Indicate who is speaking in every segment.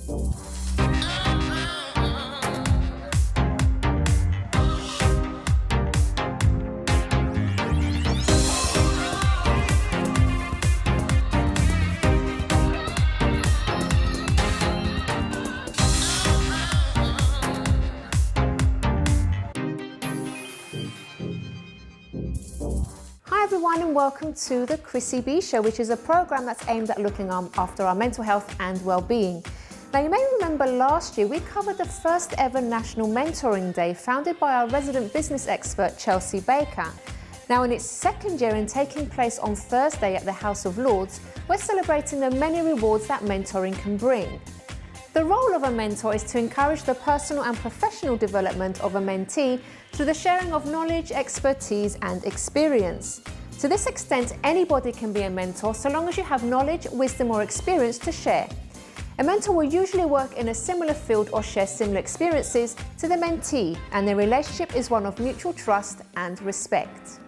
Speaker 1: Hi everyone and welcome to the Chrissy B Show, which is a program that's aimed at looking after our mental health and well-being. Now you may remember last year we covered the first ever National Mentoring Day founded by our resident business expert Chelsea Baker. Now in its second year and taking place on Thursday at the House of Lords, we're celebrating the many rewards that mentoring can bring. The role of a mentor is to encourage the personal and professional development of a mentee through the sharing of knowledge, expertise and experience. To this extent, anybody can be a mentor so long as you have knowledge, wisdom or experience to share. A mentor will usually work in a similar field or share similar experiences to the mentee, and their relationship is one of mutual trust and respect.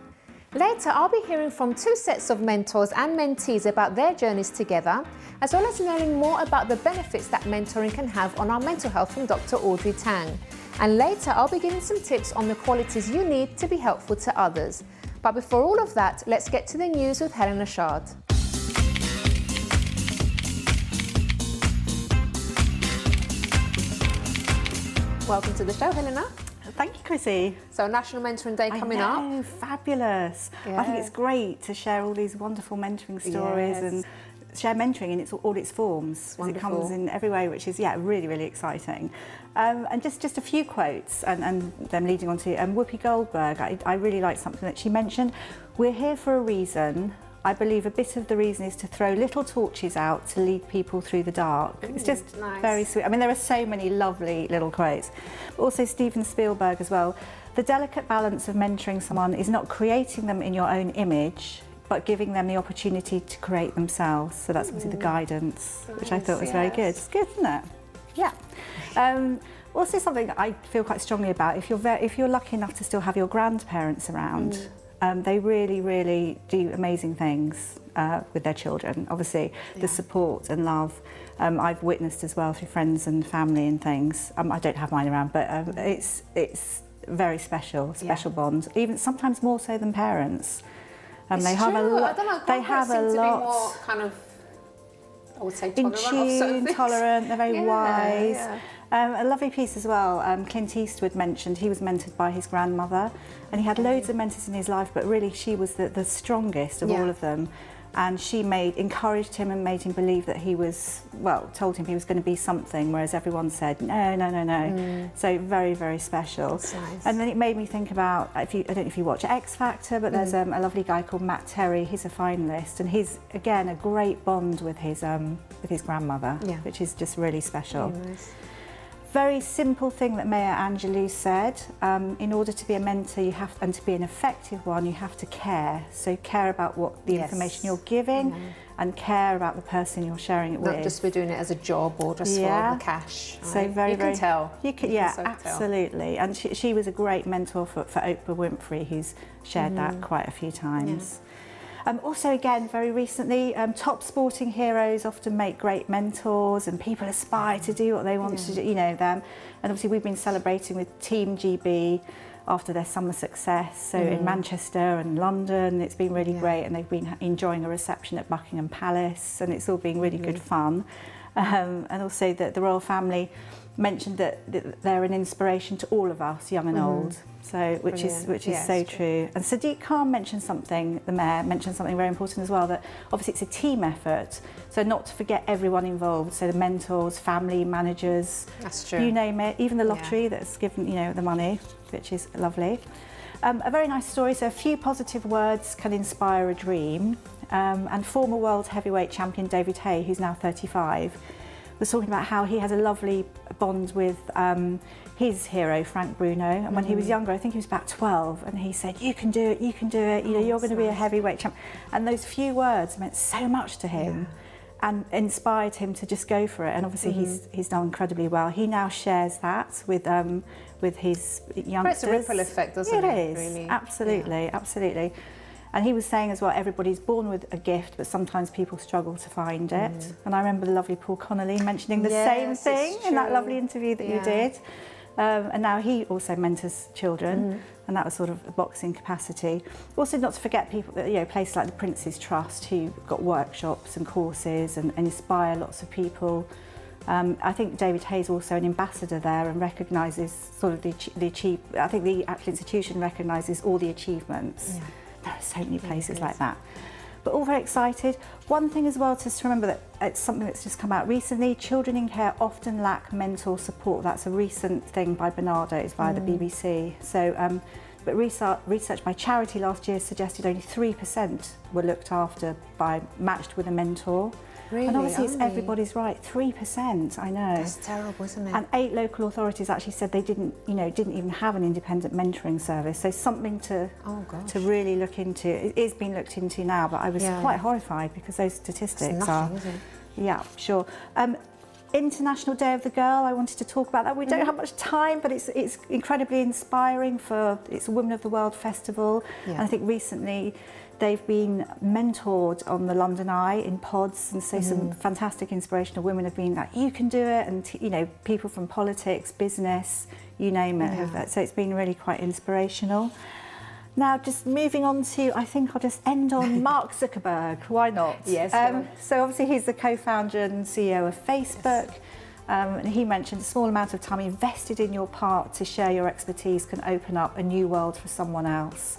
Speaker 1: Later, I'll be hearing from two sets of mentors and mentees about their journeys together, as well as learning more about the benefits that mentoring can have on our mental health from Dr. Audrey Tang. And later, I'll be giving some tips on the qualities you need to be helpful to others. But before all of that, let's get to the news with Helena Shard. Welcome to the show, Helena.
Speaker 2: Thank you, Chrissy.
Speaker 1: So National Mentoring Day coming up.
Speaker 2: Fabulous.
Speaker 1: Yeah.
Speaker 2: I think it's great to share all these wonderful mentoring stories and share mentoring in all its forms. It comes in every way, which is really, really exciting. And just a few quotes and them leading on to Whoopi Goldberg. I really like something that she mentioned. We're here for a reason. I believe a bit of the reason is to throw little torches out to lead people through the dark. It's just very sweet. I mean, there are so many lovely little quotes. But also Steven Spielberg as well. The delicate balance of mentoring someone is not creating them in your own image, but giving them the opportunity to create themselves. So that's obviously the guidance, which I thought was very good. It's good, isn't it? Yeah. Also something I feel quite strongly about, if you're lucky enough to still have your grandparents around, they really, really do amazing things with their children. Obviously, the support and love I've witnessed as well through friends and family and things. I don't have mine around, but it's very special bond. Even sometimes more so than parents. They have a lot. They have a lot.
Speaker 1: More kind of, I would say,
Speaker 2: in tune, tolerant. They're very wise.
Speaker 1: Yeah.
Speaker 2: A lovely piece as well. Clint Eastwood mentioned he was mentored by his grandmother, and he had loads of mentors in his life, but really she was the strongest of all of them. And she encouraged him and made him believe that he was, told him he was going to be something, whereas everyone said, no. So very, very special.
Speaker 1: That's nice.
Speaker 2: And then it made me think about, I don't know if you watch X Factor, but there's a lovely guy called Matt Terry. He's a finalist, and he's, again, a great bond with his grandmother, which is just really special.
Speaker 1: Very nice.
Speaker 2: Very simple thing that Maya Angelou said, in order to be a mentor and to be an effective one, you have to care. So care about what the information you're giving and care about the person you're sharing it with.
Speaker 1: Not just for doing it as a job or just for the cash. Right?
Speaker 2: So very,
Speaker 1: you can tell.
Speaker 2: You can, absolutely. And she was a great mentor for Oprah Winfrey, who's shared that quite a few times. Also, again, very recently, top sporting heroes often make great mentors, and people aspire to do what they want to do, them. And obviously, we've been celebrating with Team GB after their summer success. So in Manchester and London, it's been really great, and they've been enjoying a reception at Buckingham Palace, and it's all been really good fun. And also that the royal family mentioned that they're an inspiration to all of us, young and old. So, which is so true. And Sadiq Khan mentioned something, the mayor mentioned something very important as well, that obviously it's a team effort. So not to forget everyone involved. So the mentors, family, managers,
Speaker 1: that's true.
Speaker 2: You name it, even the lottery that's given, the money, which is lovely. A very nice story. So a few positive words can inspire a dream. And former world heavyweight champion David Haye, who's now 35, was talking about how he has a lovely bond with his hero, Frank Bruno. And when he was younger, I think he was about 12, and he said, you can do it, you're going to be a heavyweight champion. And those few words meant so much to him and inspired him to just go for it. And obviously he's done incredibly well. He now shares that with his youngsters.
Speaker 1: But it's a ripple effect, doesn't it?
Speaker 2: It is,
Speaker 1: really.
Speaker 2: absolutely, absolutely. And he was saying as well, everybody's born with a gift, but sometimes people struggle to find it. And I remember the lovely Paul Connolly mentioning the same thing in that lovely interview that you did. And now he also mentors children, and that was sort of a boxing capacity. Also, not to forget people, places like the Prince's Trust, who got workshops and courses and inspire lots of people. I think David Hayes also an ambassador there and recognises sort of the I think the actual institution recognises all the achievements. Yeah. There are so many places like that. But all very excited. One thing as well to remember, that it's something that's just come out recently, children in care often lack mental support. That's a recent thing by Bernardo's via the BBC. So, but research by Charity last year suggested only 3% were looked after matched with a mentor.
Speaker 1: Really?
Speaker 2: And obviously it's everybody's right, 3%, I know.
Speaker 1: That's terrible, isn't it?
Speaker 2: And 8 local authorities actually said they didn't even have an independent mentoring service. So something to really look into. It is being looked into now, but I was quite horrified because those statistics
Speaker 1: nothing, is it?
Speaker 2: Yeah, sure. International Day of the Girl, I wanted to talk about that. We don't have much time, but it's incredibly inspiring it's a Women of the World festival. Yeah. And I think recently they've been mentored on the London Eye in pods, and so some fantastic inspirational women have been like, you can do it, and people from politics, business, you name it. So it's been really quite inspirational. Now, just moving on to, I think I'll just end on Mark Zuckerberg. Why not?
Speaker 1: Yes.
Speaker 2: So obviously he's the co-founder and CEO of Facebook. Yes. And he mentioned a small amount of time invested in your part to share your expertise can open up a new world for someone else,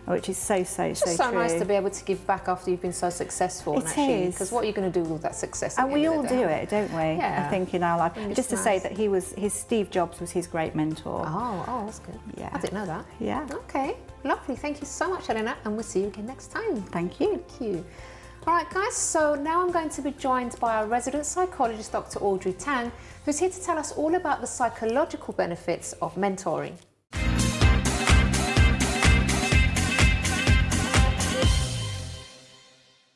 Speaker 2: which is so true.
Speaker 1: It's so nice to be able to give back after you've been so successful.
Speaker 2: It is.
Speaker 1: Because what are you going to do with all that success?
Speaker 2: And we all do it, don't we?
Speaker 1: Yeah.
Speaker 2: I think in our life. Just to say that his Steve Jobs was his great mentor.
Speaker 1: Oh, that's good.
Speaker 2: Yeah.
Speaker 1: I didn't know that.
Speaker 2: Yeah.
Speaker 1: Okay, lovely. Thank you so much, Elena, and we'll see you again next time.
Speaker 2: Thank you.
Speaker 1: Thank you. All right, guys, so now I'm going to be joined by our resident psychologist, Dr. Audrey Tang, who's here to tell us all about the psychological benefits of mentoring.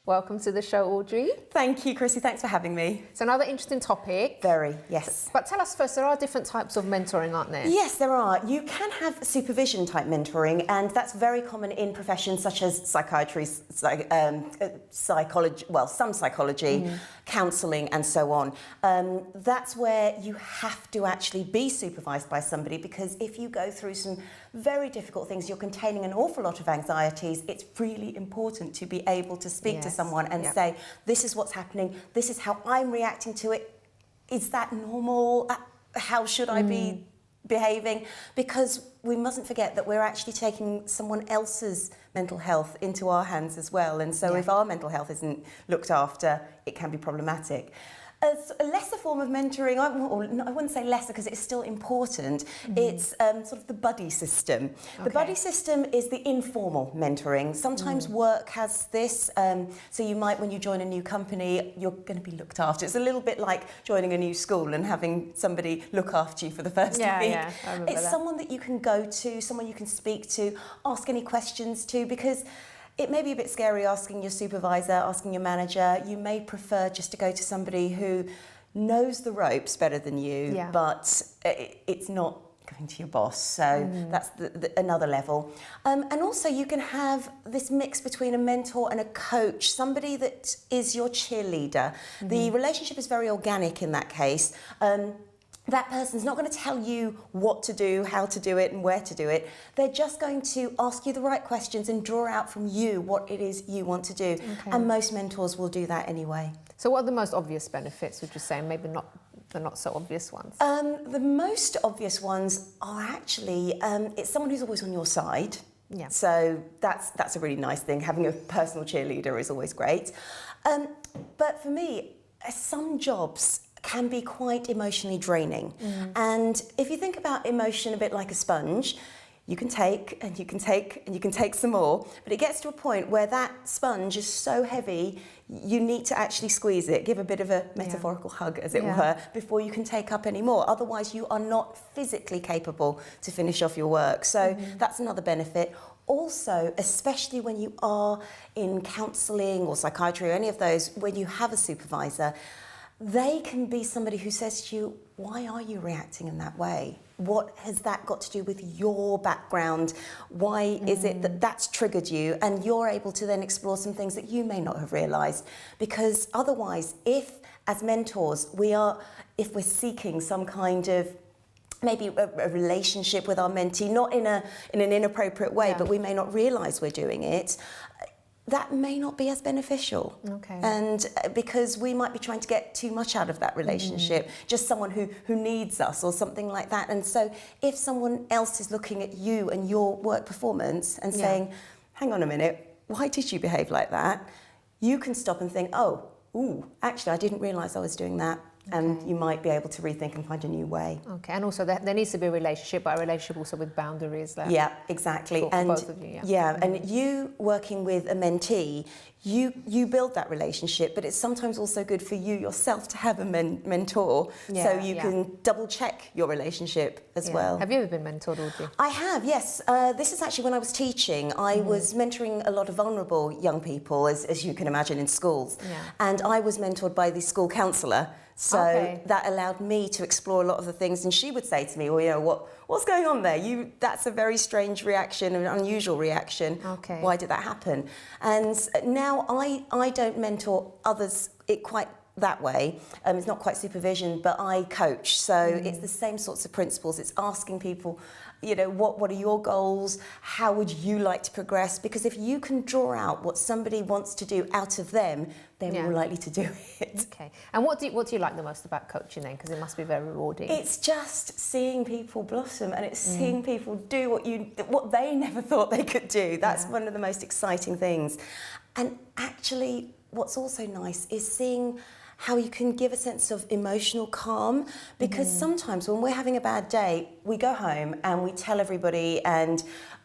Speaker 1: Welcome to the show, Audrey.
Speaker 3: Thank you, Chrissy. Thanks for having me.
Speaker 1: It's another interesting topic.
Speaker 3: Very, yes.
Speaker 1: But tell us first, there are different types of mentoring, aren't there?
Speaker 3: Yes, there are. You can have supervision type mentoring, and that's very common in professions such as psychiatry, psychology, well, some psychology, counselling, and so on. That's where you have to actually be supervised by somebody, because if you go through some very difficult things, you're containing an awful lot of anxieties, it's really important to be able to speak to someone and say, this is what's happening, this is how I'm reacting to it, is that normal, how should I be behaving? Because we mustn't forget that we're actually taking someone else's mental health into our hands as well, and so if our mental health isn't looked after, it can be problematic. A lesser form of mentoring, I wouldn't say lesser because it's still important, it's sort of the buddy system. The buddy system is the informal mentoring. Sometimes work has this, so you might, when you join a new company, you're going to be looked after. It's a little bit like joining a new school and having somebody look after you for the first week.
Speaker 1: Yeah, I remember
Speaker 3: it's
Speaker 1: that.
Speaker 3: Someone that you can go to, someone you can speak to, ask any questions to, because it may be a bit scary asking your supervisor, asking your manager. You may prefer just to go to somebody who knows the ropes better than you, but it's not going to your boss. So that's another level. And also you can have this mix between a mentor and a coach, somebody that is your cheerleader. The relationship is very organic in that case. That person's not going to tell you what to do, how to do it, and where to do it. They're just going to ask you the right questions and draw out from you what it is you want to do. And most mentors will do that anyway.
Speaker 1: So what are the most obvious benefits, would you say? Maybe not the not so obvious ones.
Speaker 3: The most obvious ones are actually, it's someone who's always on your side.
Speaker 1: Yeah.
Speaker 3: So that's a really nice thing. Having a personal cheerleader is always great. But for me, some jobs can be quite emotionally draining. And if you think about emotion a bit like a sponge, you can take and you can take and you can take some more, but it gets to a point where that sponge is so heavy, you need to actually squeeze it, give a bit of a metaphorical hug, as it were, before you can take up any more. Otherwise, you are not physically capable to finish off your work. So that's another benefit. Also, especially when you are in counselling or psychiatry or any of those, when you have a supervisor, they can be somebody who says to you, why are you reacting in that way? What has that got to do with your background? Why is it that that's triggered you? And you're able to then explore some things that you may not have realised. Because otherwise, if as mentors, if we're seeking some kind of maybe a relationship with our mentee, not in an inappropriate way, but we may not realise we're doing it, that may not be as beneficial.
Speaker 1: Okay.
Speaker 3: And because we might be trying to get too much out of that relationship, just someone who needs us or something like that. And so if someone else is looking at you and your work performance and saying, hang on a minute, why did you behave like that? You can stop and think, actually, I didn't realise I was doing that. And you might be able to rethink and find a new way.
Speaker 1: Okay, and also there needs to be a relationship, but a relationship also with boundaries.
Speaker 3: Yeah, exactly.
Speaker 1: For both of you,
Speaker 3: and you working with a mentee, you build that relationship, but it's sometimes also good for you yourself to have a mentor, so you can double check your relationship as well.
Speaker 1: Have you ever been mentored, Audrey?
Speaker 3: I have, yes. This is actually when I was teaching. I was mentoring a lot of vulnerable young people, as you can imagine, in schools. And I was mentored by the school counsellor. So that allowed me to explore a lot of the things, and she would say to me, well, you know, what's going on there? That's a very strange reaction, an unusual reaction.
Speaker 1: Okay.
Speaker 3: Why did that happen? And now I don't mentor others quite that way. It's not quite supervision, but I coach. So it's the same sorts of principles. It's asking people, you know, what are your goals? How would you like to progress? Because if you can draw out what somebody wants to do out of them, they're more likely to do it.
Speaker 1: Okay. And what do you like the most about coaching then? Because it must be very rewarding.
Speaker 3: It's just seeing people blossom, and it's seeing people do what they never thought they could do. That's one of the most exciting things. And actually, what's also nice is seeing how you can give a sense of emotional calm, because sometimes when we're having a bad day, we go home and we tell everybody, and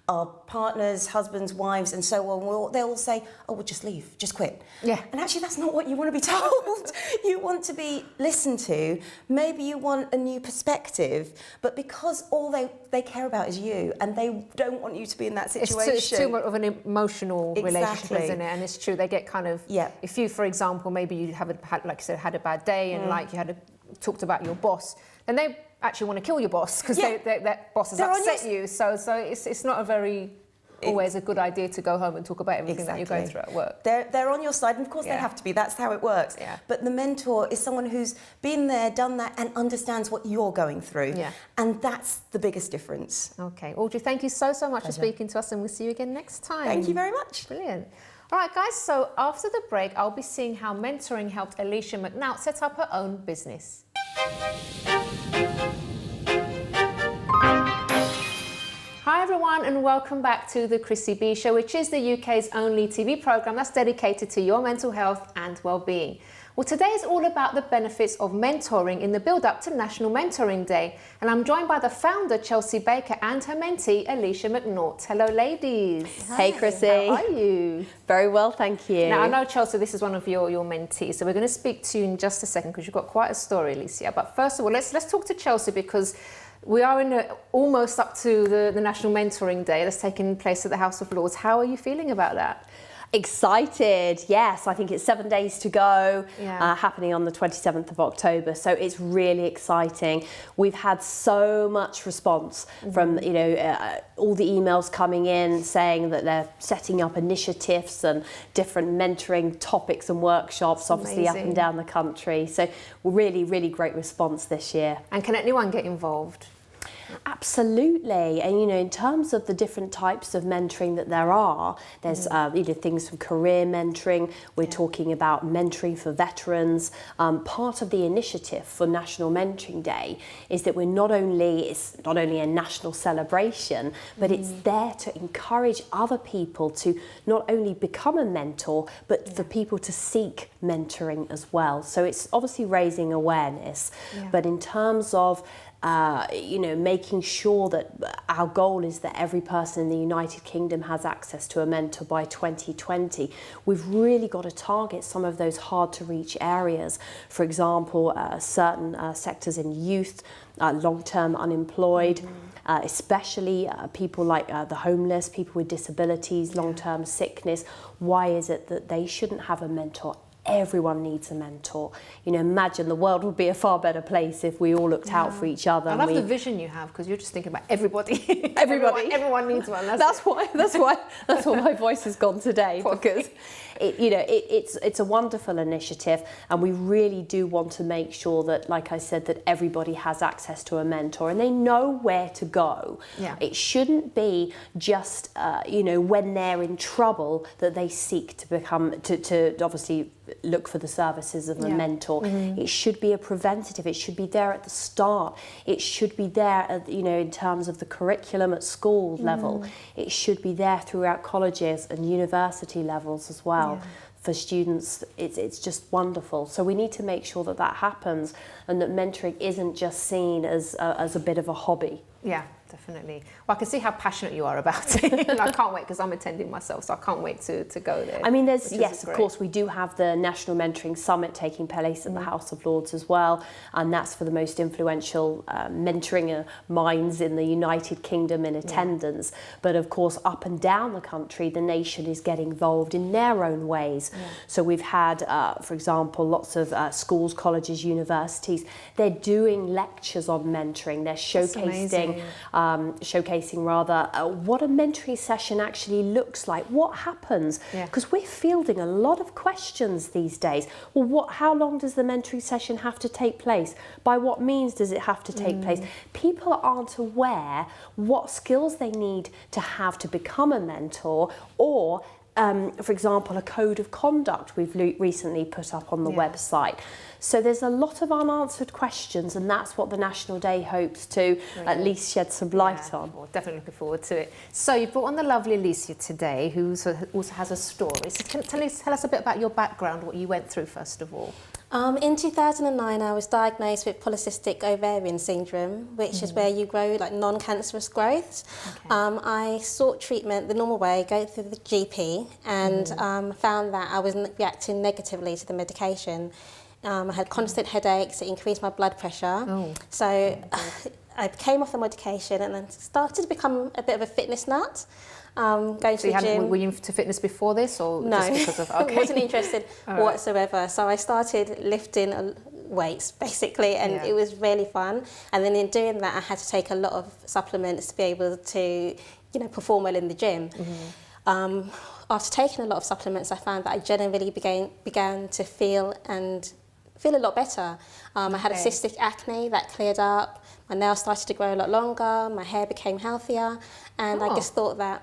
Speaker 3: our partners, husbands, wives, and so on, they'll all say, oh, we'll just leave, just quit.
Speaker 1: Yeah.
Speaker 3: And actually, that's not what you want to be told. You want to be listened to. Maybe you want a new perspective, but because all they care about is you, and they don't want you to be in that situation.
Speaker 1: It's too much of an emotional relationship, isn't it? And it's true, they get kind of, if you, for example, maybe you had a bad day, and like you talked about your boss, then they actually want to kill your boss because that boss has upset you. So it's not a very always a good idea to go home and talk about everything that you're going through at work.
Speaker 3: They're on your side, and of course they have to be. That's how it works. But the mentor is someone who's been there, done that, and understands what you're going through. And that's the biggest difference.
Speaker 1: Okay, Audrey, thank you so much for speaking to us, and we'll see you again next time.
Speaker 3: Thank you very much.
Speaker 1: Brilliant. All right, guys, so after the break, I'll be seeing how mentoring helped Alicia McNaught set up her own business. Hi everyone, and welcome back to the Chrissy B Show, which is the UK's only TV programme that's dedicated to your mental health and well-being. Well, today is all about the benefits of mentoring in the build-up to National Mentoring Day, and I'm joined by the founder, Chelsea Baker, and her mentee, Alicia McNaught. Hello, ladies.
Speaker 4: Hi. Hey, Chrissy.
Speaker 1: How are you?
Speaker 4: Very well, thank you.
Speaker 1: Now, I know, Chelsea, this is one of your mentees, so we're going to speak to you in just a second because you've got quite a story, Alicia. But first of all, let's talk to Chelsea, because we are almost up to the National Mentoring Day that's taking place at the House of Lords. How are you feeling about that?
Speaker 4: Excited, yes. I think it's 7 days to go, happening on the 27th of October. So it's really exciting. We've had so much response from, all the emails coming in saying that they're setting up initiatives and different mentoring topics and workshops, obviously up and down the country. So really, really great response this year.
Speaker 1: And can anyone get involved?
Speaker 4: Absolutely. And, in terms of the different types of mentoring that there are, there's, things from career mentoring. We're talking about mentoring for veterans. Part of the initiative for National Mentoring Day is that it's not only a national celebration, but it's there to encourage other people to not only become a mentor, but for people to seek mentoring as well. So it's obviously raising awareness. But in terms of making sure that our goal is that every person in the United Kingdom has access to a mentor by 2020. We've really got to target some of those hard to reach areas. For example, certain sectors in youth, long-term unemployed, especially people like the homeless, people with disabilities, long-term sickness. Why is it that they shouldn't have a mentor everyone needs a mentor. You know, imagine the world would be a far better place if we all looked out for each other.
Speaker 1: I love the vision you have, because you're just thinking about everybody. Everyone needs one. That's
Speaker 4: why my voice has gone today, because it's a wonderful initiative, and we really do want to make sure that, like I said, that everybody has access to a mentor and they know where to go.
Speaker 1: Yeah.
Speaker 4: It shouldn't be just when they're in trouble that they seek to become to obviously look for the services of a mentor. It should be a preventative. It should be there at the start. It should be there at, in terms of the curriculum at school level. It should be there throughout colleges and university levels as well. For students, it's just wonderful. So we need to make sure that that happens, and that mentoring isn't just seen as a bit of a hobby.
Speaker 1: Yeah, definitely. Well, I can see how passionate you are about it. And I can't wait, because I'm attending myself, so I can't wait to go there.
Speaker 4: I mean, of course, we do have the National Mentoring Summit taking place at the House of Lords as well, and that's for the most influential mentoring minds in the United Kingdom in attendance. But of course, up and down the country, the nation is getting involved in their own ways. So we've had, for example, lots of schools, colleges, universities. They're doing lectures on mentoring. They're showcasing what a mentoring session actually looks like, what happens, because we're fielding a lot of questions these days. Well, how long does the mentoring session have to take place? By what means does it have to take place? People aren't aware what skills they need to have to become a mentor, or for example, a code of conduct we've recently put up on the website. So there's a lot of unanswered questions, and that's what the National Day hopes to at least shed some light on.
Speaker 1: Well, definitely looking forward to it. So you've brought on the lovely Alicia today, who also has a story. So tell us a bit about your background, what you went through first of all.
Speaker 5: In 2009, I was diagnosed with polycystic ovarian syndrome, which is where you grow like non-cancerous growths. I sought treatment the normal way, go through the GP, and found that I was reacting negatively to the medication. I had constant headaches, it increased my blood pressure. So I came off the medication and then started to become a bit of a fitness nut. Going to the gym.
Speaker 1: Were you into fitness before this, or
Speaker 5: no?
Speaker 1: Just because of, okay.
Speaker 5: I wasn't interested whatsoever. So I started lifting weights basically, and it was really fun. And then in doing that, I had to take a lot of supplements to be able to, perform well in the gym. After taking a lot of supplements, I found that I generally began to feel a lot better. I had a cystic acne that cleared up. My nails started to grow a lot longer. My hair became healthier, and I just thought that,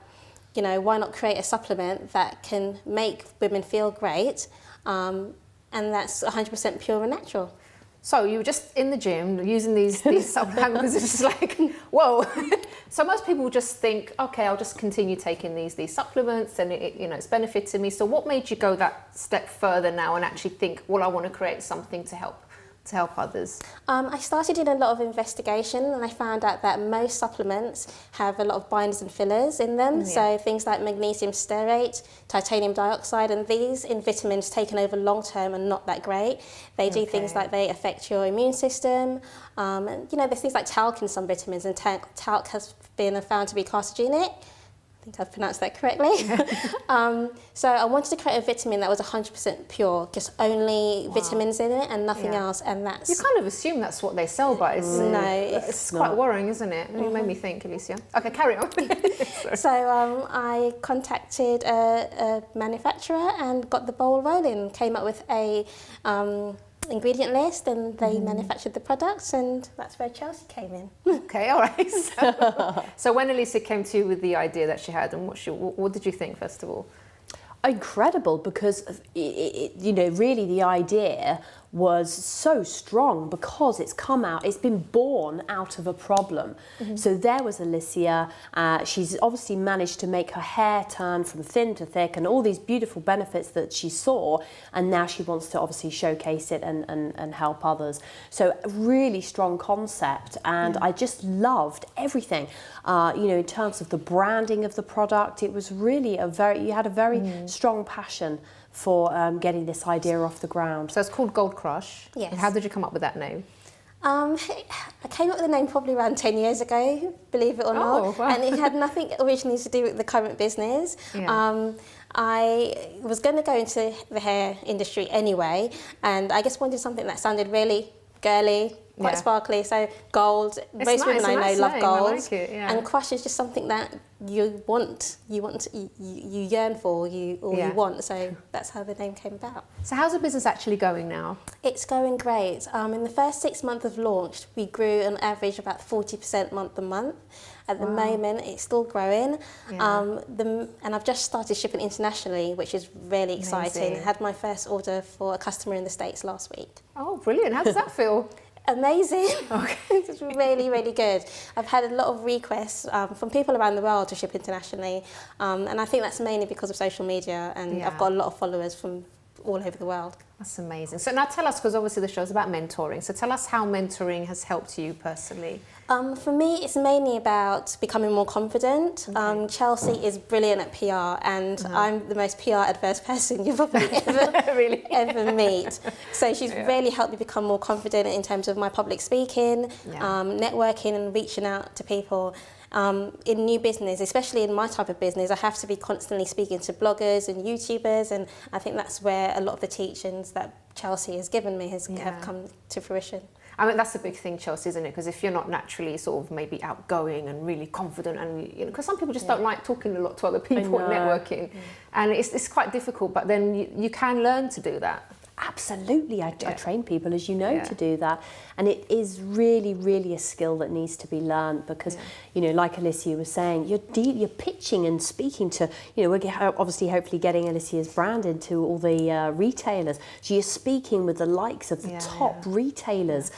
Speaker 5: why not create a supplement that can make women feel great, and that's 100% pure and natural.
Speaker 1: So you were just in the gym using these supplements, because it's just like, whoa. So most people just think, okay, I'll just continue taking these supplements, and it's benefiting me. So what made you go that step further now and actually think, well, I want to create something to help others?
Speaker 5: I started doing a lot of investigation, and I found out that most supplements have a lot of binders and fillers in them. So things like magnesium stearate, titanium dioxide, and these in vitamins taken over long term are not that great. They do things like they affect your immune system. And, there's things like talc in some vitamins, and talc has been found to be carcinogenic. I think I've pronounced that correctly. So I wanted to create a vitamin that was 100% pure, just only vitamins in it and nothing else, and that's...
Speaker 1: You kind of assume that's what they sell, but it's quite worrying, isn't it? You made me think, Alicia. Okay, carry on.
Speaker 5: So I contacted a manufacturer and got the ball rolling, came up with a ingredient list, and they manufactured the products, and that's where Chelsea came in.
Speaker 1: Okay, all right. So when Alicia came to you with the idea that she had, and what did you think first of all?
Speaker 4: Incredible, because really the idea was so strong because it's been born out of a problem. So there was Alicia, she's obviously managed to make her hair turn from thin to thick and all these beautiful benefits that she saw, and now she wants to obviously showcase it and help others. So a really strong concept, and I just loved everything. In terms of the branding of the product, it was really you had a very strong passion for getting this idea off the ground.
Speaker 1: So it's called Gold Crush.
Speaker 5: Yes.
Speaker 1: And how did you come up with that name?
Speaker 5: I came up with the name probably around 10 years ago, believe it or not.
Speaker 1: Wow.
Speaker 5: And it had nothing originally to do with the current business. I was going to go into the hair industry anyway, and I just wanted something that sounded really girly, quite sparkly, so gold. Most women I know love gold,
Speaker 1: I like it,
Speaker 5: and crush is just something that you yearn for, you want. So that's how the name came about.
Speaker 1: So how's the business actually going now?
Speaker 5: It's going great. In the first 6 months of launch, we grew on average about 40% month on month. At the moment, it's still growing. And I've just started shipping internationally, which is really exciting. I had my first order for a customer in the States last week.
Speaker 1: Oh, brilliant. How does that feel?
Speaker 5: Amazing. Okay. It's really, really good. I've had a lot of requests from people around the world to ship internationally. And I think that's mainly because of social media, and I've got a lot of followers from all over the world.
Speaker 1: That's amazing. So now tell us, because obviously the show's about mentoring, so tell us how mentoring has helped you personally.
Speaker 5: For me, it's mainly about becoming more confident. Chelsea is brilliant at PR, and I'm the most PR adverse person you've probably ever meet. So she's really helped me become more confident in terms of my public speaking, networking and reaching out to people. In new business, especially in my type of business, I have to be constantly speaking to bloggers and YouTubers, and I think that's where a lot of the teachings that Chelsea has given me have come to fruition.
Speaker 1: I mean, that's a big thing, Chelsea, isn't it? Because if you're not naturally sort of maybe outgoing and really confident, and because some people just don't like talking a lot to other people and networking, and it's quite difficult, but then you can learn to do that.
Speaker 4: Absolutely, I train people, as you know, to do that, and it is really, really a skill that needs to be learned because, like Alicia was saying, you're pitching and speaking to, we're obviously hopefully getting Alicia's brand into all the retailers. So you're speaking with the likes of the top retailers,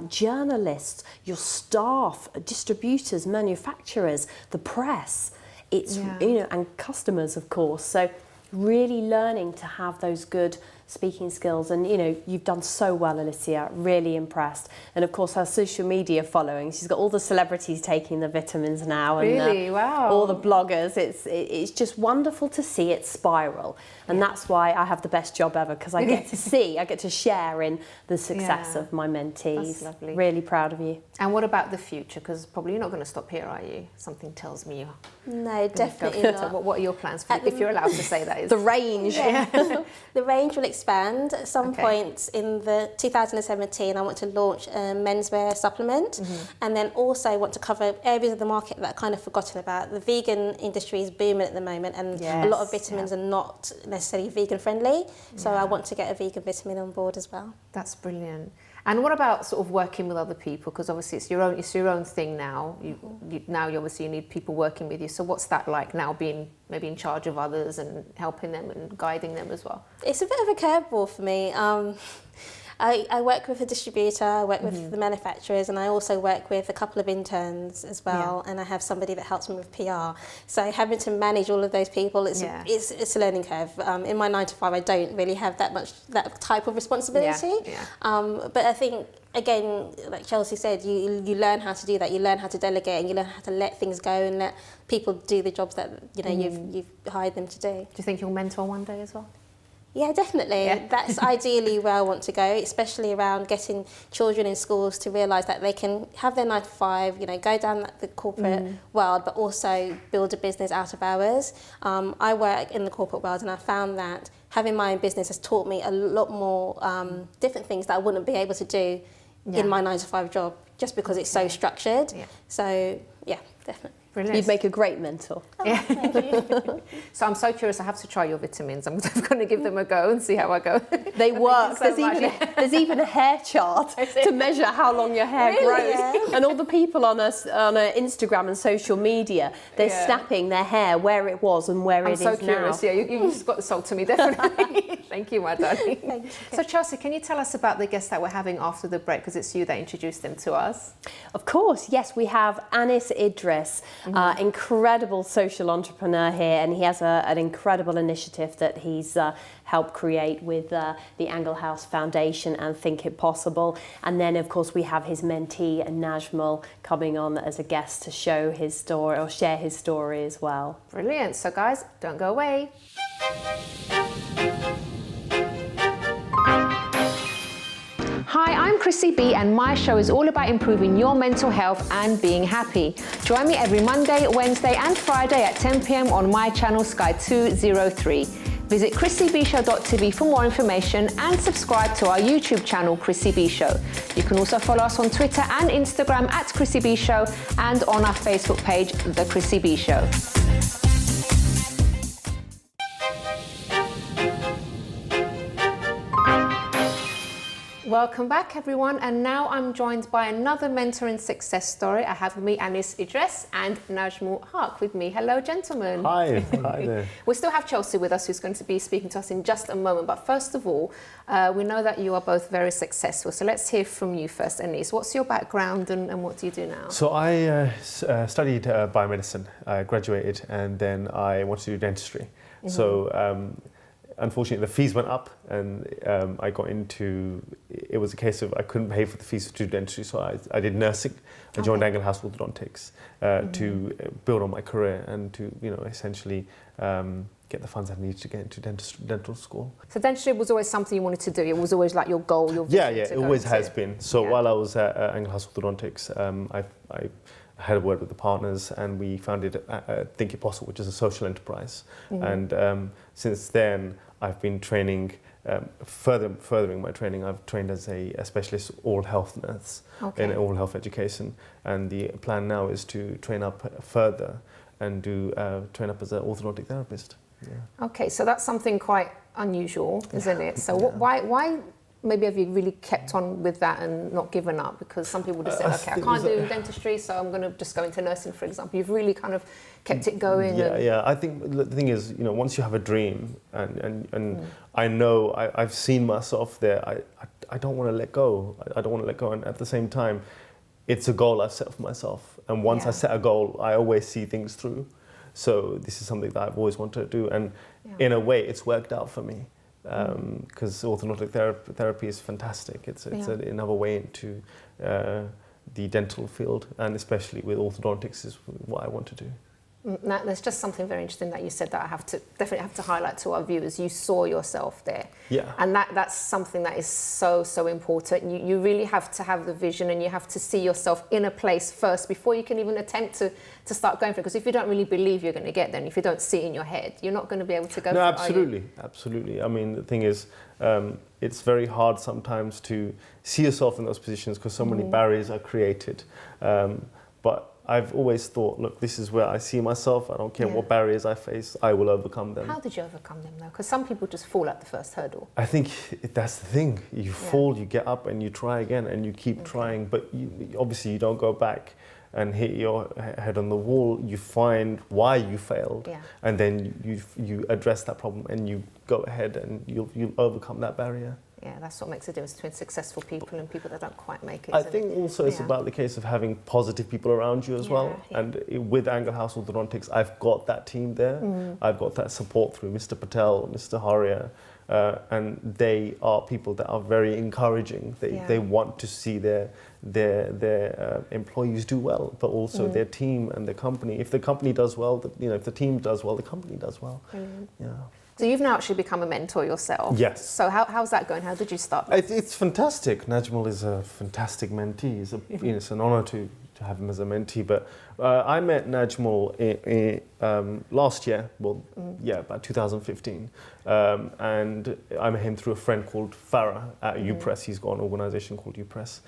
Speaker 4: journalists, your staff, distributors, manufacturers, the press. It's and customers, of course. So really learning to have those good speaking skills, and you've done so well, Alicia, really impressed. And of course her social media following, she's got all the celebrities taking the vitamins now, and all the bloggers. It's just wonderful to see it spiral, and that's why I have the best job ever, because I get to share in the success of my mentees.
Speaker 1: That's lovely.
Speaker 4: Really proud of you.
Speaker 1: And what about the future? Because probably you're not going to stop here, are you? Something tells me you're
Speaker 5: No, definitely not.
Speaker 1: So what are your plans for if you're allowed to say that? Is
Speaker 4: the range.
Speaker 5: The range will expand. At some point in the 2017, I want to launch a menswear supplement, and then also want to cover areas of the market that are kind of forgotten about. The vegan industry is booming at the moment, and a lot of vitamins are not necessarily vegan friendly. So I want to get a vegan vitamin on board as well.
Speaker 1: That's brilliant. And what about sort of working with other people? Because obviously it's your own thing now. Now you obviously need people working with you. So what's that like now, being maybe in charge of others and helping them and guiding them as well?
Speaker 5: It's a bit of a curveball for me. I work with a distributor, I work with the manufacturers, and I also work with a couple of interns as well, and I have somebody that helps me with PR. So having to manage all of those people, it's a learning curve. In my 9 to 5, I don't really have that type of responsibility. But I think, again, like Chelsea said, you learn how to do that. You learn how to delegate, and you learn how to let things go and let people do the jobs that you've hired them to do.
Speaker 1: Do you think you'll mentor one day as well?
Speaker 5: Yeah, definitely. Yeah. That's ideally where I want to go, especially around getting children in schools to realise that they can have their 9 to 5, go down the corporate world, but also build a business out of hours. I work in the corporate world, and I found that having my own business has taught me a lot more different things that I wouldn't be able to do in my 9 to 5 job, just because it's so structured. So, yeah, definitely.
Speaker 1: Brilliant.
Speaker 4: You'd make a great mentor.
Speaker 5: Oh, thank you.
Speaker 1: So I'm so curious, I have to try your vitamins. I'm going to give them a go and see how I go.
Speaker 4: They work. There's even a hair chart to measure how long your hair grows. Yeah. And all the people on Instagram and social media, they're snapping their hair where it was and where it is now. I'm so curious.
Speaker 1: Yeah, you just got the soul to me, definitely. Thank you, my darling.
Speaker 5: Thank you.
Speaker 1: So Chelsea, can you tell us about the guests that we're having after the break? Because it's you that introduced them to us.
Speaker 4: Of course, yes. We have Anis Idris. Incredible social entrepreneur here, and he has an incredible initiative that he's helped create with the Angle House Foundation and Think It Possible. And then, of course, we have his mentee, Najmal, coming on as a guest to show his story or share his story as well.
Speaker 1: Brilliant. So, guys, don't go away. Hi, I'm Chrissy Chrissy B, and my show is all about improving your mental health and being happy. Join me every Monday, Wednesday and Friday at 10 p.m. on my channel Sky 203. Visit chrissybshow.tv for more information and subscribe to our YouTube channel, Chrissy B Show. You can also follow us on Twitter and Instagram at Chrissy B Show and on our Facebook page, The Chrissy B Show. Welcome back, everyone, and now I'm joined by another mentoring success story. I have with me Anis Idris and Najmul Haq with me. Hello, gentlemen.
Speaker 6: Hi. Hi there.
Speaker 1: We still have Chelsea with us, who's going to be speaking to us in just a moment. But first of all, we know that you are both very successful. So let's hear from you first, Anis. What's your background and what do you do now?
Speaker 6: So I studied biomedicine. I graduated and then I wanted to do dentistry. Mm-hmm. So unfortunately, the fees went up, and I got into. It was a case of I couldn't pay for the fees to do dentistry, so I did nursing. I joined Angle House Orthodontics to build on my career and to essentially get the funds I needed to get into dental school.
Speaker 1: So dentistry was always something you wanted to do. It was always like your goal, your vision.
Speaker 6: Yeah, it always has been. So while I was at Angle House Orthodontics, I had a word with the partners, and we founded Think It Possible, which is a social enterprise. Mm-hmm. And since then, I've been training, furthering my training. I've trained as a specialist oral health nurse in oral health education, and the plan now is to train up further and train up as an orthodontic therapist. Yeah. Okay,
Speaker 1: so that's something quite unusual, isn't it? So why? Maybe have you really kept on with that and not given up? Because some people just say, okay, I can't do dentistry, so I'm going to just go into nursing, for example. You've really kind of kept it going.
Speaker 6: Yeah. I think the thing is, once you have a dream, and I know I've seen myself there, I don't want to let go. I don't want to let go. And at the same time, it's a goal I've set for myself. And once I set a goal, I always see things through. So this is something that I've always wanted to do. And in a way, it's worked out for me. Because orthodontic therapy is fantastic. It's another way into the dental field, and especially with orthodontics is what I want to do.
Speaker 1: Now, there's just something very interesting that you said that I definitely have to highlight to our viewers. You saw yourself there. Yeah. And that's something that is so important. You really have to have the vision, and you have to see yourself in a place first before you can even attempt to start going for it. Because if you don't really believe you're going to get there, and if you don't see it in your head, you're not going to be able to go for it.
Speaker 6: Absolutely. I mean, the thing is, it's very hard sometimes to see yourself in those positions because so many barriers are created. But I've always thought, look, this is where I see myself. I don't care what barriers I face, I will overcome them.
Speaker 1: How did you overcome them, though? Because some people just fall at the first hurdle.
Speaker 6: I think that's the thing. You fall, you get up, and you try again, and you keep trying. But obviously, you don't go back and hit your head on the wall. You find why you failed, and then you address that problem, and you go ahead, and you'll overcome that barrier.
Speaker 1: Yeah, that's what makes a difference between successful people and people that don't quite make it.
Speaker 6: I think also it's about the case of having positive people around you as well. Yeah. And with Angle House Orthodontics, I've got that team there. I've got that support through Mr. Patel, Mr. Haria, and they are people that are very encouraging. They want to see their employees do well, but also their team and the company. If the company does well, if the team does well, the company does well. Yeah.
Speaker 1: So you've now actually become a mentor yourself.
Speaker 6: Yes.
Speaker 1: So how's that going? How did you start?
Speaker 6: It's fantastic. Najmul is a fantastic mentee. It's an honour to have him as a mentee. But I met Najmul last year, about 2015. And I met him through a friend called Farah at UPress. He's got an organisation called UPress.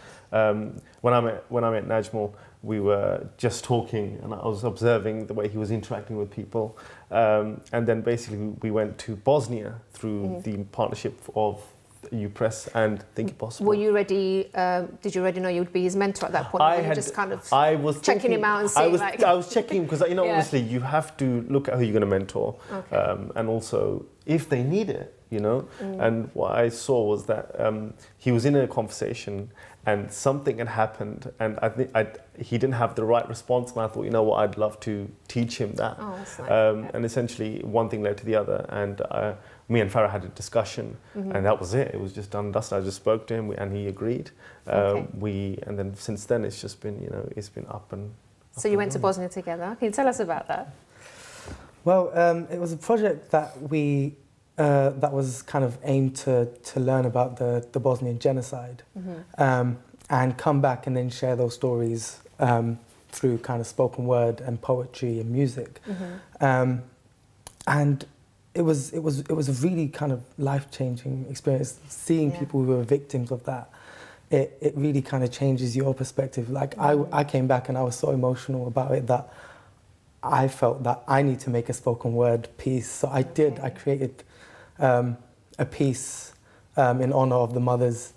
Speaker 6: When I met Najmul, we were just talking, and I was observing the way he was interacting with people. And then basically we went to Bosnia through the partnership of UPress and Think It Possible.
Speaker 1: Were you ready? Did you already know you would be his mentor at that point? I was checking him out and seeing
Speaker 6: I was checking because obviously you have to look at who you're going to mentor, and also if they need it, And what I saw was that he was in a conversation and something had happened, and I think he didn't have the right response, and I thought, I'd love to teach him that.
Speaker 1: Oh, that's nice.
Speaker 6: And essentially, one thing led to the other, and me and Farah had a discussion, and that was it. It was just done and dusted. I just spoke to him, and he agreed. And then since then, it's just been, it's been up and.
Speaker 1: So you went to Bosnia together. Can you tell us about that?
Speaker 7: Well, it was a project that we that was kind of aimed to learn about the Bosnian genocide, and come back and then share those stories through kind of spoken word and poetry and music. And it was a really kind of life-changing experience, seeing people who were victims of that. It really kind of changes your perspective. Like I came back and I was so emotional about it that I felt that I need to make a spoken word piece. So I did. I created a piece in honor of the mothers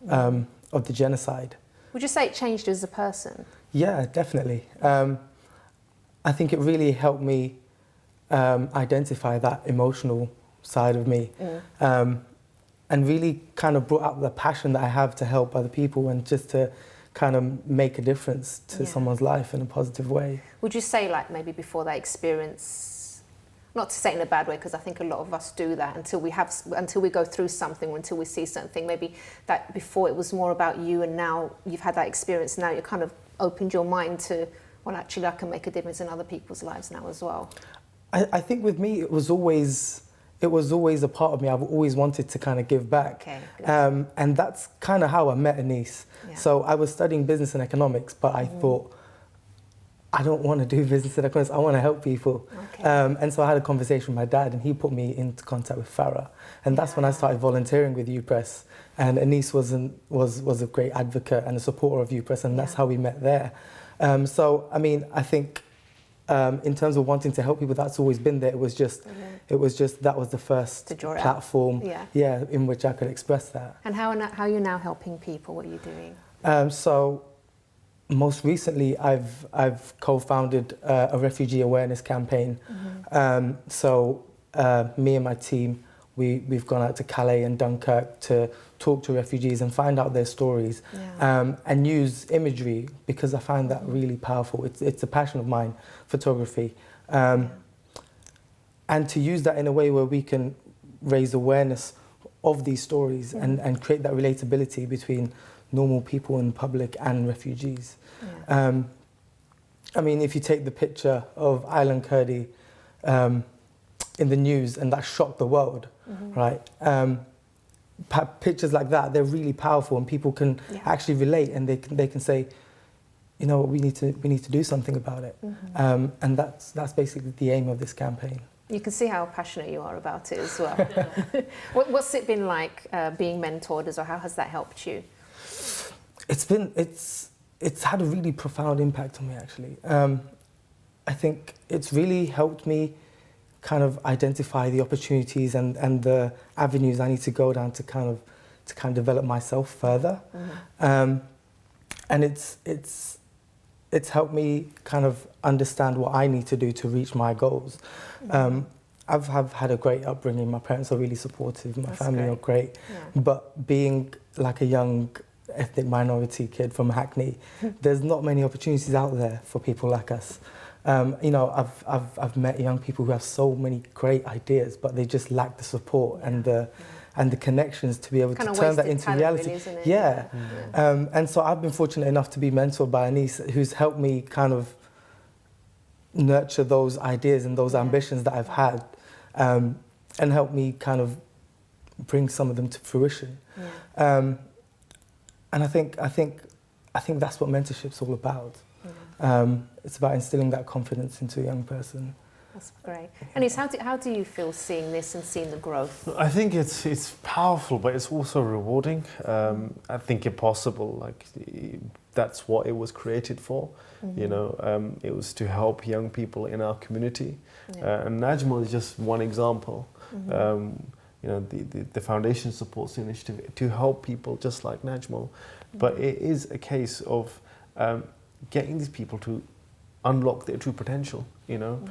Speaker 7: of the genocide.
Speaker 1: Would you say it changed you as a person?
Speaker 7: Yeah, definitely. I think it really helped me identify that emotional side of me, and really kind of brought out the passion that I have to help other people and just to kind of make a difference to someone's life in a positive way.
Speaker 1: Would you say, like, maybe before that experience, not to say it in a bad way, because I think a lot of us do that until we go through something or until we see something, maybe that before it was more about you, and now you've had that experience, now you kind of opened your mind to, well, actually I can make a difference in other people's lives now as well.
Speaker 7: I think with me it was always a part of me. I've always wanted to kind of give back.
Speaker 1: Okay,
Speaker 7: and that's kind of how I met Anise.
Speaker 1: Yeah.
Speaker 7: So I was studying business and economics, but I thought, I don't want to do business and economics, I want to help people.
Speaker 1: Okay.
Speaker 7: And so I had a conversation with my dad and he put me into contact with Farah. And that's when I started volunteering with UPress. And Anise was a great advocate and a supporter of UPress, and that's how we met there. So, I mean, I think in terms of wanting to help people, that's always been there. It was just that was the first platform, in which I could express that.
Speaker 1: And how are you now helping people? What are you doing?
Speaker 7: So, most recently, I've co-founded a refugee awareness campaign. So, me and my team, we've gone out to Calais and Dunkirk to talk to refugees and find out their stories, and use imagery, because I find that really powerful. It's a passion of mine, photography, and to use that in a way where we can raise awareness of these stories and create that relatability between normal people in public and refugees. I mean, if you take the picture of Aylan Kurdi in the news, and that shocked the world, right? Pictures like that, they're really powerful, and people can actually relate, and they can say, you know, we need to do something about it. And that's basically the aim of this campaign.
Speaker 1: You can see how passionate you are about it as well. What's it been like being mentored, or how has that helped you?
Speaker 7: It's had a really profound impact on me, actually. I think it's really helped me kind of identify the opportunities and the avenues I need to go down to kind of develop myself further. And it's helped me kind of understand what I need to do to reach my goals. I've had a great upbringing. My parents are really supportive. My family are great. But being like a young ethnic minority kid from Hackney, there's not many opportunities out there for people like us. You know, I've met young people who have so many great ideas, but they just lack the support and the connections to be able to turn that into reality.
Speaker 1: Really, isn't it?
Speaker 7: And so I've been fortunate enough to be mentored by Anise, who's helped me kind of nurture those ideas and those ambitions that I've had, and helped me kind of bring some of them to fruition. And I think that's what mentorship's all about. It's about instilling that confidence into a young person.
Speaker 1: That's great. Anise, how do you feel seeing this and seeing the growth?
Speaker 6: I think it's powerful, but it's also rewarding. I think impossible. Like, that's what it was created for. You know, it was to help young people in our community. And Najmal is just one example. You know, the foundation supports the initiative to help people just like Najmal. But it is a case of getting these people to unlock their true potential, you know,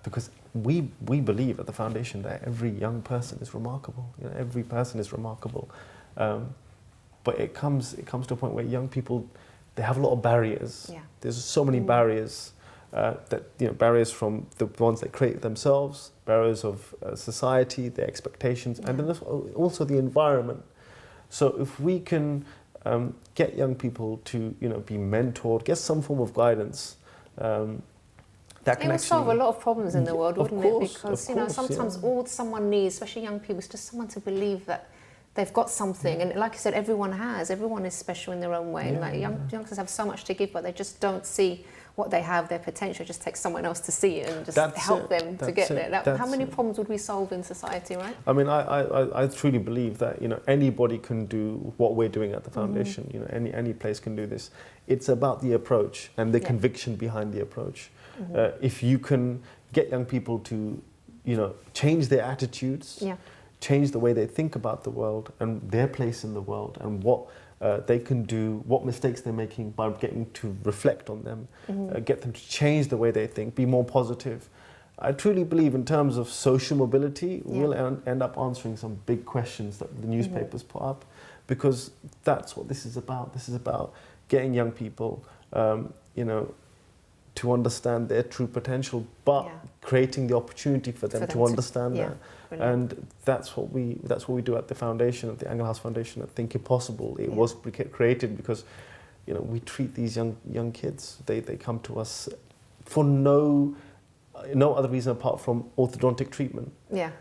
Speaker 6: because we believe at the foundation that every young person is remarkable. You know, every person is remarkable, but it comes to a point where young people, they have a lot of barriers. There's so many barriers barriers from the ones they create themselves, barriers of society, their expectations, and then also the environment. So if we can get young people to be mentored, get some form of guidance,
Speaker 7: that can
Speaker 1: it would
Speaker 7: actually
Speaker 1: solve a lot of problems in the world, wouldn't it? Because
Speaker 6: of course,
Speaker 1: sometimes all someone needs, especially young people, is just someone to believe that they've got something. And like I said, everyone is special in their own way. And like youngsters have so much to give, but they just don't see what they have, their potential. It just takes someone else to see it and just help them to get there. How many problems would we solve in society, right?
Speaker 6: I mean, I truly believe that, you know, anybody can do what we're doing at the foundation. You know, any place can do this. It's about the approach and the conviction behind the approach. If you can get young people to, you know, change their attitudes, change the way they think about the world and their place in the world and what they can do, what mistakes they're making by getting to reflect on them, get them to change the way they think, be more positive. I truly believe in terms of social mobility, we'll end up answering some big questions that the newspapers put up, because that's what this is about. This is about getting young people, you know, to understand their true potential, but creating the opportunity for them to understand that. And that's what we do at the foundation, at the Angle House Foundation, at Think Impossible. It was created because, you know, we treat these young kids. They come to us for no other reason apart from orthodontic treatment.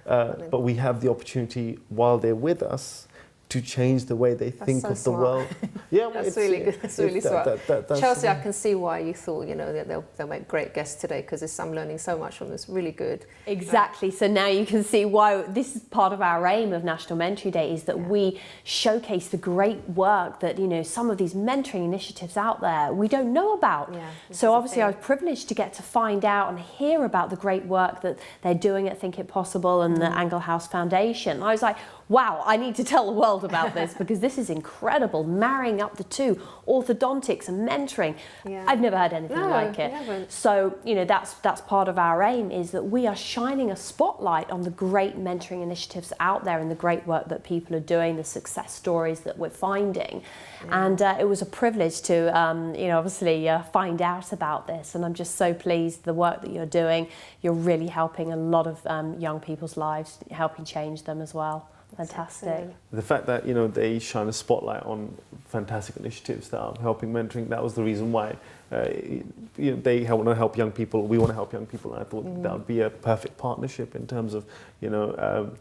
Speaker 6: But we have the opportunity while they're with us to change the way they think of the world. Yeah, well,
Speaker 1: that's really good. That's really smart. Chelsea, I can see why you thought, you know, that they'll make great guests today, because I'm learning so much from this. Really good.
Speaker 4: Exactly. So now you can see why this is part of our aim of National Mentoring Day, is that we showcase the great work that, you know, some of these mentoring initiatives out there we don't know about. So obviously I was privileged to get to find out and hear about the great work that they're doing at Think It Possible and the Angle House Foundation. I was like, wow, I need to tell the world about this, because this is incredible, marrying up the two, orthodontics and mentoring. I've never heard anything like it. So, you know, that's part of our aim, is that we are shining a spotlight on the great mentoring initiatives out there and the great work that people are doing, the success stories that we're finding. And it was a privilege to, you know, obviously find out about this. And I'm just so pleased the work that you're doing. You're really helping a lot of young people's lives, helping change them as well. Fantastic.
Speaker 6: The fact that, you know, they shine a spotlight on fantastic initiatives that are helping mentoring, that was the reason why you know, they want to help young people, we want to help young people, and I thought that would be a perfect partnership in terms of, you know,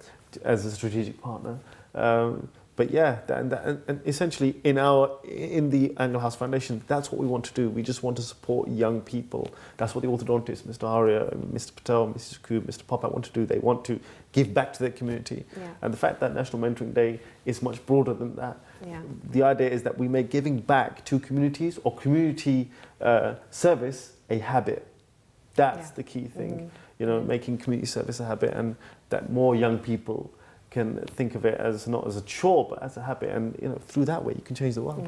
Speaker 6: as a strategic partner. But yeah, and essentially in the Angle House Foundation, that's what we want to do. We just want to support young people. That's what the orthodontists, Mr. Arya, Mr. Patel, Mrs. Koob, Mr. Popat want to do. They want to give back to their community. And the fact that National Mentoring Day is much broader than that. The idea is that we make giving back to communities or community service a habit. That's the key thing. You know, making community service a habit, and that more young people can think of it as not as a chore but as a habit, and, you know, through that way you can change the world.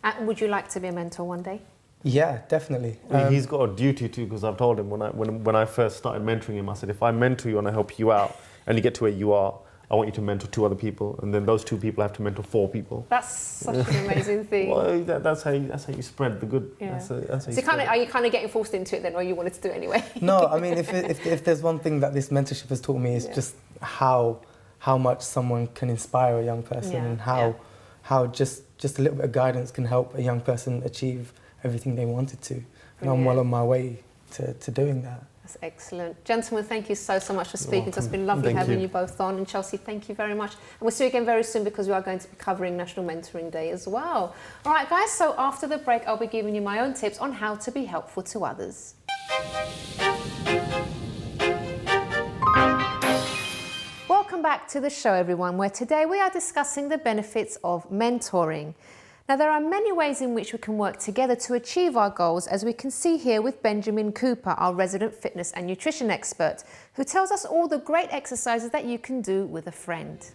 Speaker 1: And would you like to be a mentor one day?
Speaker 7: Yeah, definitely.
Speaker 6: He's got a duty too, because I've told him when I first started mentoring him, I said, if I mentor you and I help you out and you get to where you are, I want you to mentor 2 other people, and then those 2 people have to mentor 4 people.
Speaker 1: That's such an amazing thing.
Speaker 6: Well, that's how you spread the good. That's how you
Speaker 1: are you kind of getting forced into it then, or you wanted to do it anyway?
Speaker 7: No, I mean, if there's one thing that this mentorship has taught me, is just how much someone can inspire a young person, and how just a little bit of guidance can help a young person achieve everything they wanted to. And I'm well on my way to doing that.
Speaker 1: That's excellent. Gentlemen, thank you so much for speaking to us. It's been lovely having you both on. And Chelsea, thank you very much. And we'll see you again very soon, because we are going to be covering National Mentoring Day as well. All right, guys, so after the break, I'll be giving you my own tips on how to be helpful to others. Welcome back to the show, everyone, where today we are discussing the benefits of mentoring. Now, there are many ways in which we can work together to achieve our goals, as we can see here with Benjamin Cooper, our resident fitness and nutrition expert, who tells us all the great exercises that you can do with a friend.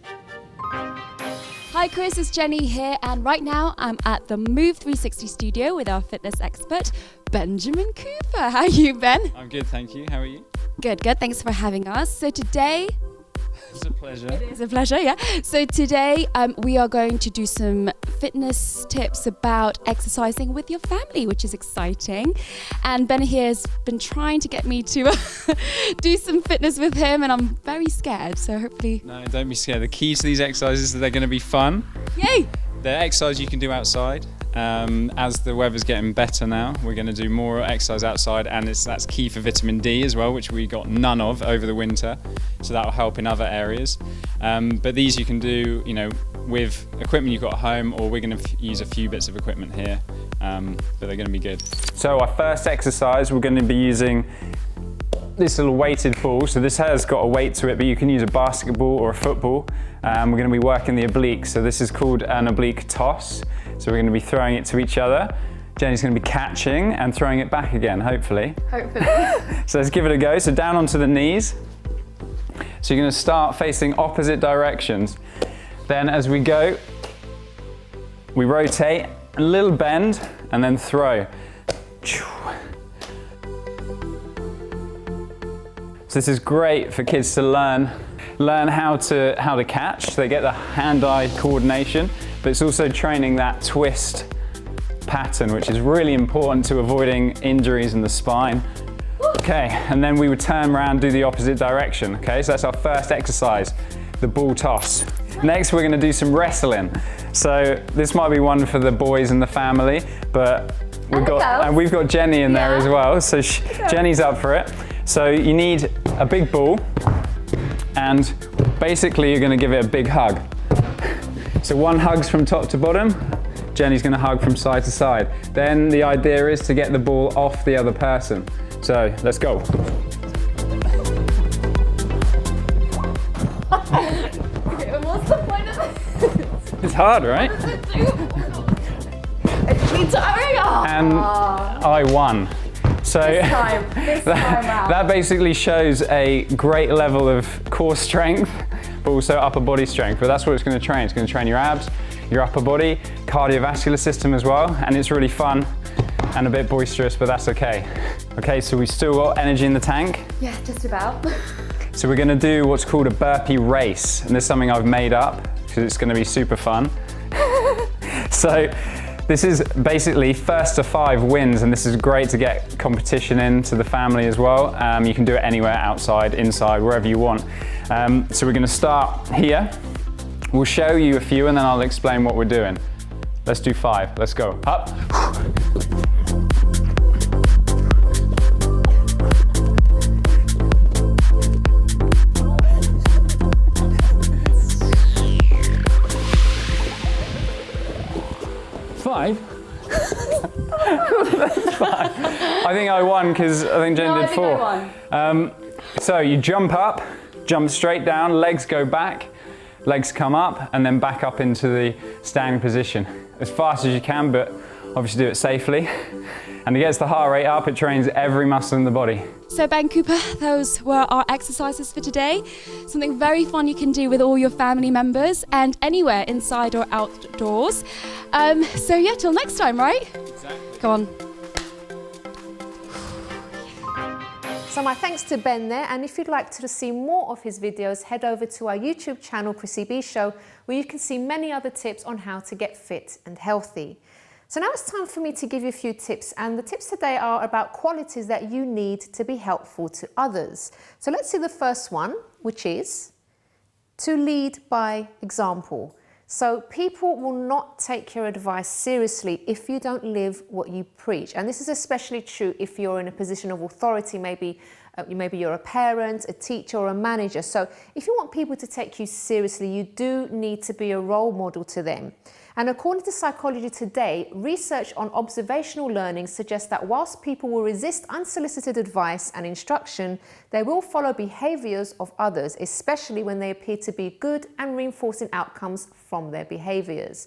Speaker 8: Hi Chris, it's Jenny here, and right now I'm at the Move 360 studio with our fitness expert, Benjamin Cooper. How are you, Ben?
Speaker 9: I'm good, thank you. How are you?
Speaker 8: Good. Thanks for having us. So today...
Speaker 9: It's a pleasure.
Speaker 8: It is a pleasure, yeah. So today we are going to do some fitness tips about exercising with your family, which is exciting. And Ben here has been trying to get me to do some fitness with him, and I'm very scared. So hopefully...
Speaker 9: No, don't be scared. The key to these exercises is that they're going to be fun.
Speaker 8: Yay!
Speaker 9: They're exercises you can do outside, As the weather's getting better now, we're going to do more exercise outside, and that's key for vitamin D as well, which we got none of over the winter, so that will help in other areas. But these you can do, with equipment you've got at home, or we're going to use a few bits of equipment here, but they're going to be good. So our first exercise, we're going to be using this little weighted ball. So this has got a weight to it, but you can use a basketball or a football. We're going to be working the oblique. So this is called an oblique toss. So we're going to be throwing it to each other. Jenny's going to be catching and throwing it back again, hopefully.
Speaker 8: Hopefully.
Speaker 9: So let's give it a go. So down onto the knees. So you're going to start facing opposite directions. Then as we go, we rotate, a little bend, and then throw. So this is great for kids to learn how to catch. So they get the hand-eye coordination, but it's also training that twist pattern, which is really important to avoiding injuries in the spine. Okay, and then we would turn around, do the opposite direction. Okay, so that's our first exercise, the ball toss. Next, we're going to do some wrestling. So this might be one for the boys in the family, but we've got Jenny in there as well. So Jenny's up for it. So you need a big ball, and basically you're going to give it a big hug. So one hug's from top to bottom, Jenny's going to hug from side to side. Then the idea is to get the ball off the other person. So let's go.
Speaker 8: Okay, what's the point of this?
Speaker 9: It's hard, right? And I won. So
Speaker 8: this time out.
Speaker 9: That basically shows a great level of core strength, but also upper body strength. But that's what it's going to train. It's going to train your abs, your upper body, cardiovascular system as well. And it's really fun and a bit boisterous, but that's okay. Okay, so we've still got energy in the tank.
Speaker 8: Yeah, just about.
Speaker 9: So we're going to do what's called a burpee race. And this is something I've made up because it's going to be super fun. So this is basically first to 5 wins, and this is great to get competition into the family as well. You can do it anywhere, outside, inside, wherever you want. So we're going to start here. We'll show you a few and then I'll explain what we're doing. Let's do 5. Let's go. Up. 5? That's 5. I think I won because I think Jen did 4. So you jump up, jump straight down, legs go back, legs come up, and then back up into the standing position. As fast as you can, but obviously do it safely. And it gets the heart rate up, it trains every muscle in the body.
Speaker 8: So Ben Cooper, those were our exercises for today. Something very fun you can do with all your family members and anywhere inside or outdoors. So yeah, till next time, right?
Speaker 9: Exactly.
Speaker 8: Go on.
Speaker 1: So my thanks to Ben there, and if you'd like to see more of his videos, head over to our YouTube channel, Chrissy B Show, where you can see many other tips on how to get fit and healthy. So now it's time for me to give you a few tips, and the tips today are about qualities that you need to be helpful to others. So let's see the first one, which is to lead by example. So people will not take your advice seriously if you don't live what you preach. And this is especially true if you're in a position of authority, maybe you're a parent, a teacher, or a manager. So if you want people to take you seriously, you do need to be a role model to them. And according to Psychology Today, research on observational learning suggests that whilst people will resist unsolicited advice and instruction, they will follow behaviours of others, especially when they appear to be good and reinforcing outcomes from their behaviours.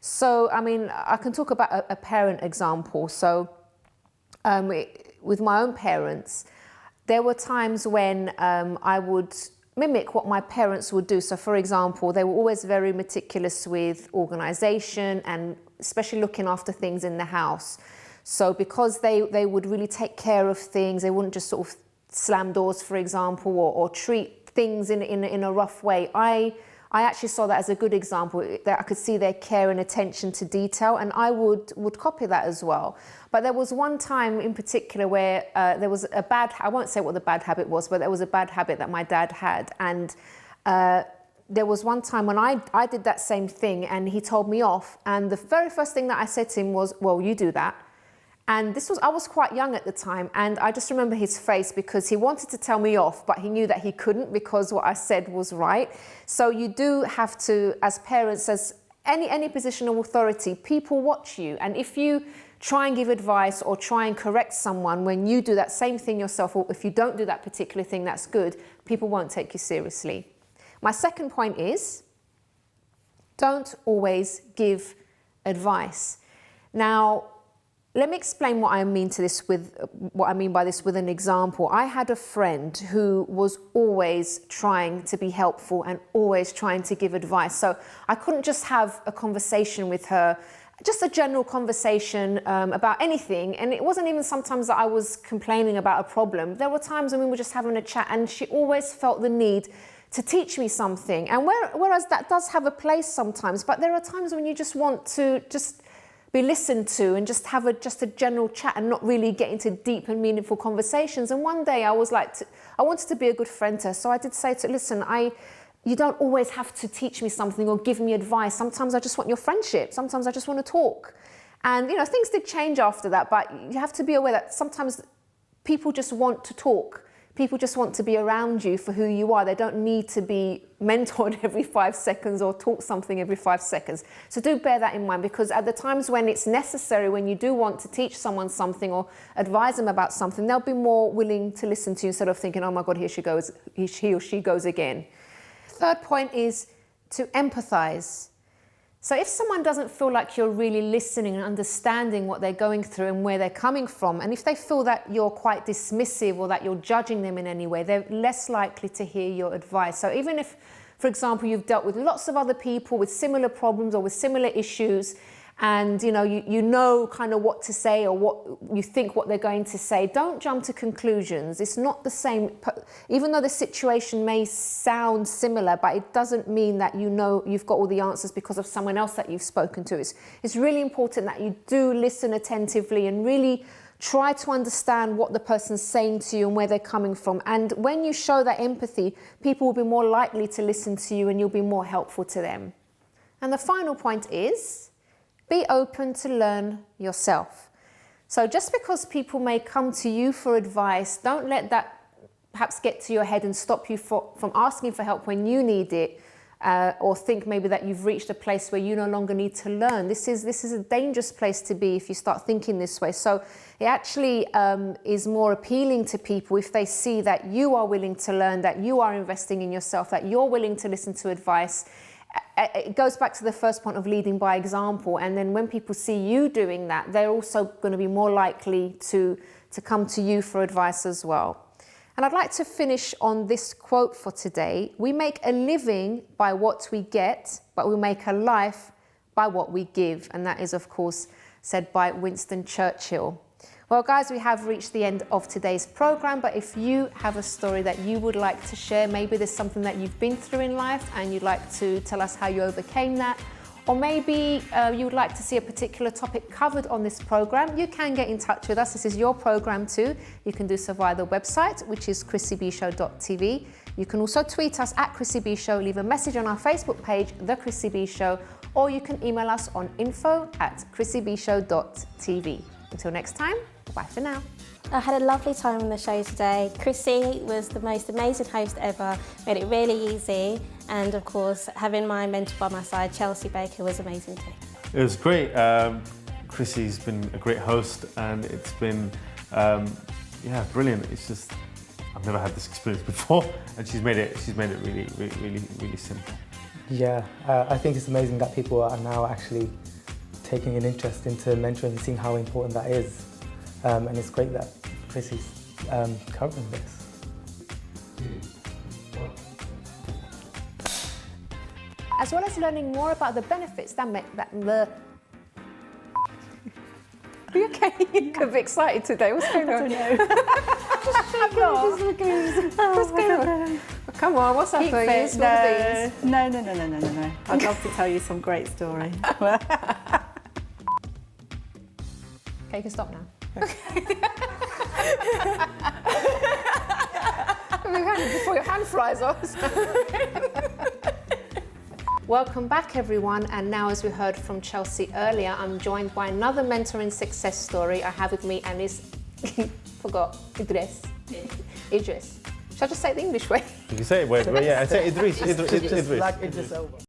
Speaker 1: So, I mean, I can talk about a parent example. So, with my own parents, there were times when I would mimic what my parents would do. So for example, they were always very meticulous with organisation and especially looking after things in the house. So because they would really take care of things, they wouldn't just sort of slam doors, for example, or treat things in a rough way. I actually saw that as a good example, that I could see their care and attention to detail, and I would copy that as well. But there was one time in particular where there was I won't say what the bad habit was, but there was a bad habit that my dad had. And there was one time when I did that same thing and he told me off, and the very first thing that I said to him was, well, you do that. And I was quite young at the time, and I just remember his face because he wanted to tell me off, but he knew that he couldn't because what I said was right. So you do have to, as parents, as any position of authority, people watch you. And if you try and give advice or try and correct someone when you do that same thing yourself, or if you don't do that particular thing that's good, people won't take you seriously. My second point is, don't always give advice. Now, let me explain what I mean by this with an example. I had a friend who was always trying to be helpful and always trying to give advice. So I couldn't just have a conversation with her, just a general conversation about anything. And it wasn't even sometimes that I was complaining about a problem. There were times when we were just having a chat and she always felt the need to teach me something. And whereas that does have a place sometimes, but there are times when you just want to just be listened to and just have a general chat and not really get into deep and meaningful conversations. And one day I was like, I wanted to be a good friend to her. So I did say to her, listen, you don't always have to teach me something or give me advice. Sometimes I just want your friendship. Sometimes I just want to talk. And, you know, things did change after that, but you have to be aware that sometimes people just want to talk. People just want to be around you for who you are. They don't need to be mentored every 5 seconds or talk something every 5 seconds. So do bear that in mind, because at the times when it's necessary, when you do want to teach someone something or advise them about something, they'll be more willing to listen to you instead of thinking, oh my God, here she goes, he or she goes again. Third point is to empathize. So if someone doesn't feel like you're really listening and understanding what they're going through and where they're coming from, and if they feel that you're quite dismissive or that you're judging them in any way, they're less likely to hear your advice. So even if, for example, you've dealt with lots of other people with similar problems or with similar issues, and you know kind of what to say or what you think what they're going to say, don't jump to conclusions. It's not the same, even though the situation may sound similar, but it doesn't mean that you've got all the answers because of someone else that you've spoken to. It's really important that you do listen attentively and really try to understand what the person's saying to you and where they're coming from. And when you show that empathy, people will be more likely to listen to you and you'll be more helpful to them. And the final point is, be open to learn yourself. So just because people may come to you for advice, don't let that perhaps get to your head and stop you from asking for help when you need it, or think maybe that you've reached a place where you no longer need to learn. This is a dangerous place to be if you start thinking this way. So it actually is more appealing to people if they see that you are willing to learn, that you are investing in yourself, that you're willing to listen to advice. It goes back to the first point of leading by example. And then when people see you doing that, they're also going to be more likely to come to you for advice as well. And I'd like to finish on this quote for today. We make a living by what we get, but we make a life by what we give. And that is, of course, said by Winston Churchill. Well, guys, we have reached the end of today's program, but if you have a story that you would like to share, maybe there's something that you've been through in life and you'd like to tell us how you overcame that, or maybe you would like to see a particular topic covered on this program, you can get in touch with us. This is your program too. You can do so via the website, which is chrissybshow.tv. You can also tweet us at Chrissy B Show, leave a message on our Facebook page, The Chrissy B Show, or you can email us on info@chrissybshow.tv. Until next time, bye for now.
Speaker 5: I had a lovely time on the show today. Chrissy was the most amazing host ever, made it really easy, and of course having my mentor by my side, Chelsea Baker, was amazing too.
Speaker 6: It was great. Chrissy's been a great host and it's been brilliant. It's just, I've never had this experience before and she's made it really simple.
Speaker 7: Yeah, I think it's amazing that people are now actually taking an interest into mentoring and seeing how important that is. And it's great that Chrissy's covering this.
Speaker 1: As well as learning more about the benefits that make that the... Are you okay? You're a bit excited today. What's going on?
Speaker 2: I don't know.
Speaker 1: What's going on? Come on, what's happening?
Speaker 2: No. I'd love to tell you some great story.
Speaker 1: Okay, you can stop now. Before your hand flies off. Welcome back everyone, and now as we heard from Chelsea earlier, I'm joined by another mentoring success story I have with me, and is Idris. Idris. Should I just say it the English way?
Speaker 6: You can say it, yeah, I say Idris.
Speaker 7: Like Idris Elba.